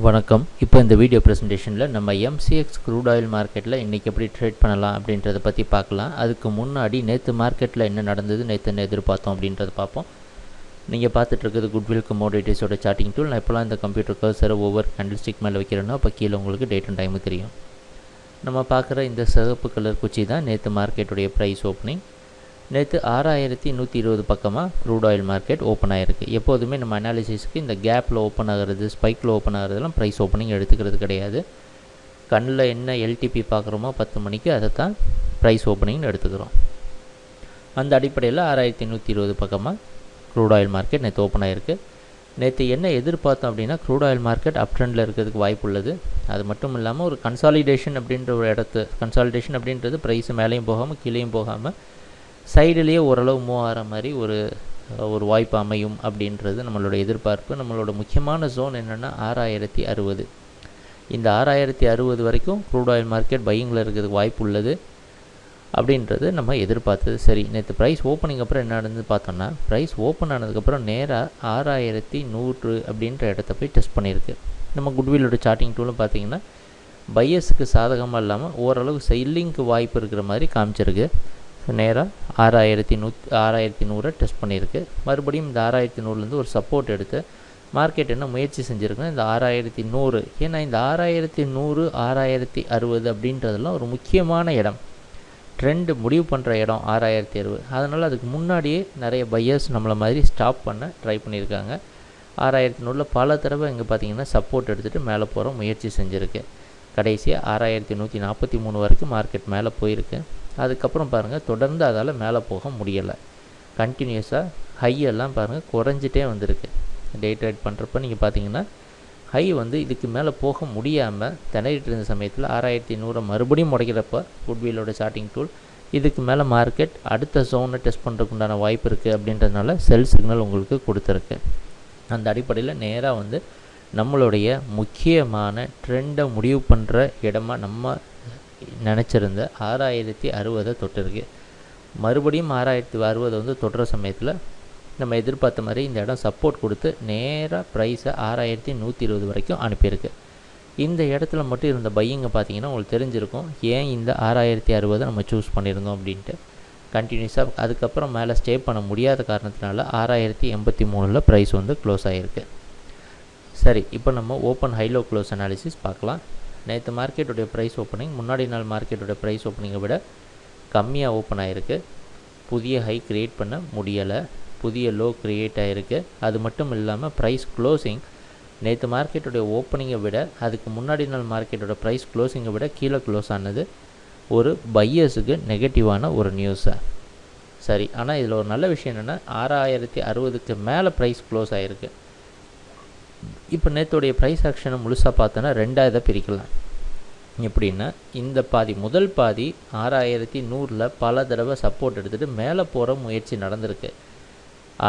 வணக்கம். இப்போ இந்த வீடியோ ப்ரெசன்டேஷனில் நம்ம எம்சிஎக்ஸ் க்ரூட் ஆயில் மார்க்கெட்டில் இன்றைக்கி எப்படி ட்ரேட் பண்ணலாம் அப்படின்றத பற்றி பார்க்கலாம். அதுக்கு முன்னாடி நேற்று மார்க்கெட்டில் என்ன நடந்தது, நேற்று என்ன எதிர்பார்த்தோம் அப்படின்றத பார்ப்போம். நீங்கள் பார்த்துட்ருக்குது குட்வில் கமோடிட்டிஸோட சார்ட்டிங் டூல். நான் இப்போலாம் இந்த கம்ப்யூட்டர் கர்சரை ஒவ்வொரு கேண்டில்ஸ்டிக் மேலே வைக்கிறேன்னா அப்போ கீழே உங்களுக்கு டேட் அண்ட் டைமு தெரியும். நம்ம பார்க்குற இந்த சிவப்பு கலர் குச்சி தான் நேற்று மார்க்கெட்டுடைய ப்ரைஸ் ஓப்பனிங். நேற்று 6120 பக்கமாக க்ரூட் ஆயில் மார்க்கெட் ஓப்பன் ஆகிருக்கு. எப்போதுமே நம்ம அனாலிசிஸ்க்கு இந்த கேப்பில் ஓப்பன் ஆகிறது, ஸ்பைக்கில் ஓப்பன் ஆகிறதுலாம் ப்ரைஸ் ஓப்பனிங் எடுத்துக்கிறது கிடையாது. கண்ணில் என்ன எல்டிபி பார்க்குறோமோ 10 மணிக்கு அதை தான் ப்ரைஸ் ஓப்பனிங்னு எடுத்துக்கிறோம். அந்த அடிப்படையில் 6120 பக்கமாக க்ரூட் ஆயில் மார்க்கெட் நேற்று ஓப்பன் ஆகிருக்கு. நேற்று என்ன எதிர்பார்த்தோம் அப்படின்னா க்ரூட் ஆயில் மார்க்கெட் அப் ட்ரெண்டில் இருக்கிறதுக்கு வாய்ப்பு உள்ளது. அது மட்டும் இல்லாமல் ஒரு கன்சாலிடேஷன் அப்படின்ற ஒரு கன்சாலிடேஷன் அப்படின்றது ப்ரைஸ் மேலேயும் போகாமல் கீழேயும் போகாமல் சைடுலேயே ஓரளவு மூவ் ஆகிற மாதிரி ஒரு வாய்ப்பு அமையும் அப்படின்றது நம்மளோட எதிர்பார்ப்பு. நம்மளோட முக்கியமான ஜோன் என்னென்னா 6060. இந்த 6060 வரைக்கும் க்ரூட் ஆயில் மார்க்கெட் பையிங்கில் இருக்கிறதுக்கு வாய்ப்பு உள்ளது அப்படின்றது நம்ம எதிர்பார்த்தது. சரி, நேற்று ப்ரைஸ் ஓப்பனிங் அப்புறம் என்ன நடந்து பார்த்தோன்னா, ப்ரைஸ் ஓப்பன் ஆனதுக்கப்புறம் நேராக 6100 அப்படின்ற இடத்த போய் டெஸ்ட் பண்ணியிருக்கு. நம்ம குட்வில்லோட சார்ட்டிங் டூலும் பார்த்திங்கன்னா பையர்ஸுக்கு சாதகமாக இல்லாமல் ஓரளவு செல்லிங்க்கு வாய்ப்பு இருக்கிற மாதிரி காமிச்சிருக்கு. நேராக 6100 டெஸ்ட் பண்ணியிருக்கு. மறுபடியும் இந்த 6100லேருந்து ஒரு சப்போர்ட் எடுத்து மார்க்கெட் என்ன முயற்சி செஞ்சுருக்குன்னா இந்த 6100. ஏன்னா இந்த 6100 6060 அப்படின்றதெல்லாம் ஒரு முக்கியமான இடம், ட்ரெண்டு முடிவு பண்ணுற இடம் 6060. அதனால் அதுக்கு முன்னாடியே நிறைய பையர்ஸ் நம்மளை மாதிரி ஸ்டாப் பண்ண ட்ரை பண்ணியிருக்காங்க. 6100 பல தடவை இங்கே பார்த்திங்கன்னா சப்போர்ட் எடுத்துகிட்டு மேலே போகிற முயற்சி செஞ்சுருக்கு. கடைசியாக 6143 வரைக்கும் மார்க்கெட் மேலே போயிருக்கு. அதுக்கப்புறம் பாருங்கள் தொடர்ந்து அதால் மேலே போக முடியலை. கண்டினியூஸாக ஹையெல்லாம் பாருங்கள் குறைஞ்சிட்டே வந்திருக்கு. டே ட்ரேட் பண்ணுறப்ப நீங்கள் பார்த்தீங்கன்னா ஹை இதுக்கு மேலே போக முடியாமல் திணறிட்டு இருந்த சமயத்தில் 6100 மறுபடியும் முடைக்கிறப்ப குட்வில்லோட சார்ட்டிங் டூல் இதுக்கு மேலே மார்க்கெட் அடுத்த ஜோனை டெஸ்ட் பண்ணுறதுக்கு உண்டான வாய்ப்பு இருக்குது அப்படின்றதுனால செல் சிக்னல் உங்களுக்கு கொடுத்துருக்கு. அந்த அடிப்படையில் நேராக நம்மளுடைய முக்கியமான ட்ரெண்டை முடிவு பண்ணுற இடமா நம்ம நினச்சிருந்த 6060 தொட்டிருக்கு. மறுபடியும் 6060 தொட்டுற சமயத்தில் நம்ம எதிர்பார்த்த மாதிரி இந்த இடம் சப்போர்ட் கொடுத்து நேராக ப்ரைஸை 6120 வரைக்கும் அனுப்பியிருக்கு. இந்த இடத்துல மட்டும் இருந்த பையிங்க பார்த்தீங்கன்னா உங்களுக்கு தெரிஞ்சிருக்கும் ஏன் இந்த 6060 நம்ம சூஸ் பண்ணியிருந்தோம் அப்படின்ட்டு. கண்டினியூஸாக அதுக்கப்புறம் மேலே ஸ்டே பண்ண முடியாத காரணத்தினால 6083 ப்ரைஸ் க்ளோஸ் ஆகிருக்கு. சரி, இப்போ நம்ம ஓப்பன் ஹைலோ க்ளோஸ் அனாலிசிஸ் பார்க்கலாம். நேற்று மார்க்கெட்டுடைய ப்ரைஸ் ஓப்பனிங் முன்னாடி நாள் மார்க்கெட்டுடைய ப்ரைஸ் ஓப்பனிங்கை விட கம்மியாக ஓப்பன் ஆகிருக்கு. புதிய ஹை க்ரியேட் பண்ண முடியலை, புதிய லோ க்ரியேட் ஆகிருக்கு. அது மட்டும் இல்லாமல் ப்ரைஸ் க்ளோசிங் நேற்று மார்க்கெட்டுடைய ஓப்பனிங்கை விட அதுக்கு முன்னாடி நாள் மார்க்கெட்டோட ப்ரைஸ் க்ளோசிங்கை விட கீழே க்ளோஸ் ஆனது ஒரு பையர்ஸுக்கு நெகட்டிவான ஒரு நியூஸை. சரி, ஆனால் இதில் ஒரு நல்ல விஷயம் என்னென்னா 6060க்கு மேலே ப்ரைஸ் க்ளோஸ் ஆகிருக்கு. இப்போ நேற்றுடைய ப்ரைஸ் ஆக்ஷனை முழுசாக பார்த்தோன்னா ரெண்டாக பிரிக்கலாம். எப்படின்னா இந்த முதல் பாதி 6100 பல தடவை சப்போர்ட் எடுத்துகிட்டு மேலே போகிற முயற்சி நடந்திருக்கு.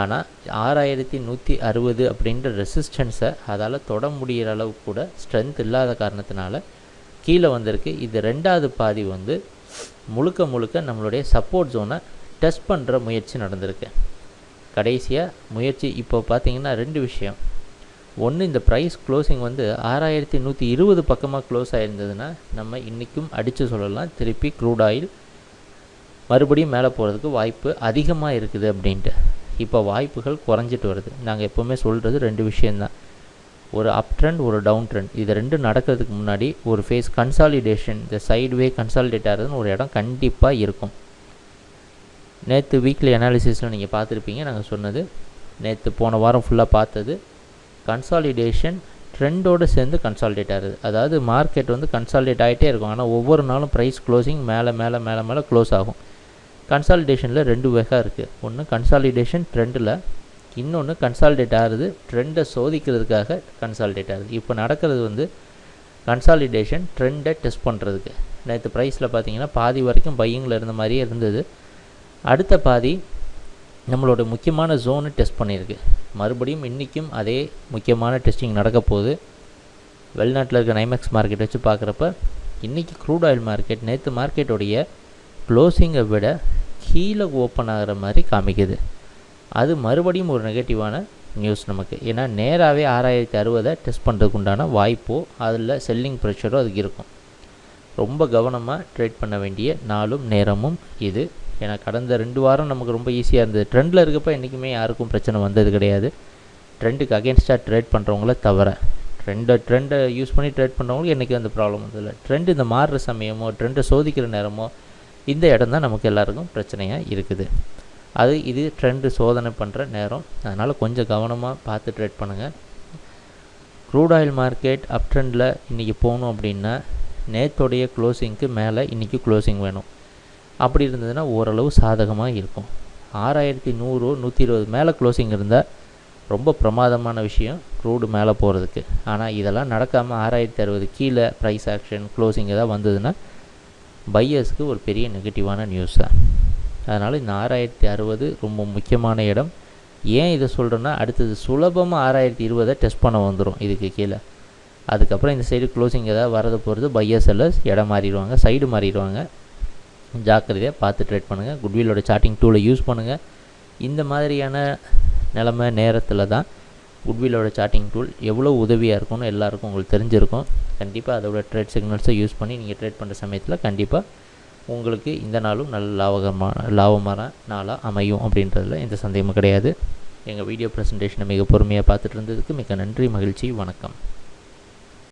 ஆனால் 6160 அப்படின்ற ரெசிஸ்டன்ஸை அதால் தொட முடிகிற அளவுக்கு கூட ஸ்ட்ரென்த் இல்லாத காரணத்தினால கீழே வந்திருக்கு. இது ரெண்டாவது பாதி முழுக்க நம்மளுடைய சப்போர்ட் ஜோனை டெஸ்ட் பண்ணுற முயற்சி நடந்திருக்கு. கடைசியாக முயற்சி இப்போ பார்த்திங்கன்னா ரெண்டு விஷயம். ஒன்று, இந்த ப்ரைஸ் க்ளோசிங் 6120 பக்கமாக க்ளோஸ் ஆகிருந்ததுன்னா நம்ம இன்றைக்கும் அடித்து சொல்லலாம் திருப்பி க்ரூட் ஆயில் மறுபடியும் மேலே போகிறதுக்கு வாய்ப்பு அதிகமாக இருக்குது அப்படின்ட்டு. இப்போ வாய்ப்புகள் குறைஞ்சிட்டு வருது. நாங்கள் எப்போவுமே சொல்கிறது ரெண்டு விஷயந்தான், ஒரு அப் ட்ரெண்ட் ஒரு டவுன் ட்ரெண்ட். இது ரெண்டும் நடக்கிறதுக்கு முன்னாடி ஒரு ஃபேஸ் கன்சாலிடேஷன், இந்த சைட்வே கன்சாலிடேட் ஆகிறதுன்னு ஒரு இடம் கண்டிப்பாக இருக்கும். நேற்று வீக்லி அனாலிசிஸில் நீங்கள் பார்த்துருப்பீங்க. நாங்கள் சொன்னது நேற்று போன வாரம் ஃபுல்லாக பார்த்தது கன்சாலிடேஷன் ட்ரெண்டோடு சேர்ந்து கன்சாலிடேட் ஆகுது. அதாவது மார்க்கெட் கன்சாலிடேட் ஆகிட்டே இருக்கும். ஆனால் ஒவ்வொரு நாளும் ப்ரைஸ் க்ளோசிங் மேலே க்ளோஸ் ஆகும். கன்சாலிடேஷனில் ரெண்டு வகை இருக்குது. ஒன்று கன்சாலிடேஷன் ட்ரெண்டில், இன்னொன்று கன்சாலிடேட் ஆகுது ட்ரெண்டை சோதிக்கிறதுக்காக கன்சாலிடேட் ஆகுது. இப்போ நடக்கிறது கன்சாலிடேஷன் ட்ரெண்டை டெஸ்ட் பண்ணுறதுக்கு. நேற்று ப்ரைஸில் பார்த்தீங்கன்னா பாதி வரைக்கும் பையிங்கில் இருந்த மாதிரியே இருந்தது. அடுத்த பாதி நம்மளோட முக்கியமான ஜோனு டெஸ்ட் பண்ணியிருக்கு. மறுபடியும் இன்றைக்கும் அதே முக்கியமான டெஸ்டிங் நடக்க போகுது. வெளிநாட்டில் இருக்க நைமேக்ஸ் மார்க்கெட் வச்சு பார்க்குறப்ப இன்றைக்கி க்ரூட் ஆயில் மார்க்கெட் நேற்று மார்க்கெட்டோடைய க்ளோசிங்கை விட கீழே ஓப்பன் ஆகிற மாதிரி காமிக்குது. அது மறுபடியும் ஒரு நெகட்டிவான நியூஸ் நமக்கு. ஏன்னா நேராகவே 6060 டெஸ்ட் பண்ணுறதுக்கு உண்டான வாய்ப்போ அதில் செல்லிங் ப்ரெஷரோ அதுக்கு இருக்கும். ரொம்ப கவனமாக ட்ரேட் பண்ண வேண்டிய நாளும் நேரமும் இது. ஏன்னா கடந்த 2 வாரம் நமக்கு ரொம்ப ஈஸியாக இருந்தது. ட்ரெண்டில் இருக்கப்போ என்றைக்குமே யாருக்கும் பிரச்சனை வந்தது கிடையாது. ட்ரெண்டுக்கு அகேன்ஸ்டாக ட்ரேட் பண்ணுறவங்கள தவிர ட்ரெண்டை யூஸ் பண்ணி ட்ரேட் பண்ணுறவங்களுக்கு என்றைக்கும் அந்த ப்ராப்ளம் வந்ததில்லை. ட்ரெண்டு இந்த மாறுற சமயமோ ட்ரெண்டை சோதிக்கிற நேரமோ இந்த இடம் தான் நமக்கு எல்லாருக்கும் பிரச்சனையாக இருக்குது. இது ட்ரெண்டு சோதனை பண்ணுற நேரம். அதனால் கொஞ்சம் கவனமாக பார்த்து ட்ரேட் பண்ணுங்கள். க்ரூட் ஆயில் மார்க்கெட் அப் ட்ரெண்டில் இன்றைக்கி போகணும் அப்படின்னா நேற்றோடைய க்ளோசிங்க்கு மேலே இன்றைக்கி க்ளோசிங் வேணும். அப்படி இருந்ததுன்னா ஓரளவு சாதகமாக இருக்கும். 6100 120 மேலே க்ளோசிங் இருந்தால் ரொம்ப பிரமாதமான விஷயம் க்ரூடு மேலே போகிறதுக்கு. ஆனால் இதெல்லாம் நடக்காமல் 6060 கீழே ப்ரைஸ் ஆக்ஷன் க்ளோசிங் எதாவது வந்ததுன்னா பையர்ஸ்க்கு ஒரு பெரிய நெகட்டிவான நியூஸ் தான். அதனால் இந்த 6060 ரொம்ப முக்கியமான இடம். ஏன் இதை சொல்கிறேன்னா அடுத்தது சுலபமாக 6020 டெஸ்ட் பண்ண வந்துடும் இதுக்கு கீழே. அதுக்கப்புறம் இந்த சைடு க்ளோசிங் எதாவது வரதை பொறுத்து பையர் செல்லர்ஸ் இடம் மாறிடுவாங்க, சைடு மாறிடுவாங்க. ஜாக்கிரதையாக பார்த்து ட்ரேட் பண்ணுங்கள். குட்வில்லோட சார்ட்டிங் டூலை யூஸ் பண்ணுங்கள். இந்த மாதிரியான நிலைமை நேரத்தில் தான் குட்வில்லோட சார்ட்டிங் டூல் எவ்வளோ உதவியாக இருக்கும்னு எல்லாருக்கும் உங்களுக்கு தெரிஞ்சிருக்கும். கண்டிப்பாக அதோட ட்ரேட் சிக்னல்ஸை யூஸ் பண்ணி நீங்கள் ட்ரேட் பண்ணுற சமயத்தில் கண்டிப்பாக உங்களுக்கு இந்த நாளும் நல்ல லாபமான நாளாக அமையும் அப்படின்றதுல எந்த சந்தேகமும் கிடையாது. எங்கள் வீடியோ ப்ரெசன்டேஷனை மிக பொறுமையாக பார்த்துட்டு இருந்ததுக்கு மிக நன்றி, மகிழ்ச்சி, வணக்கம்.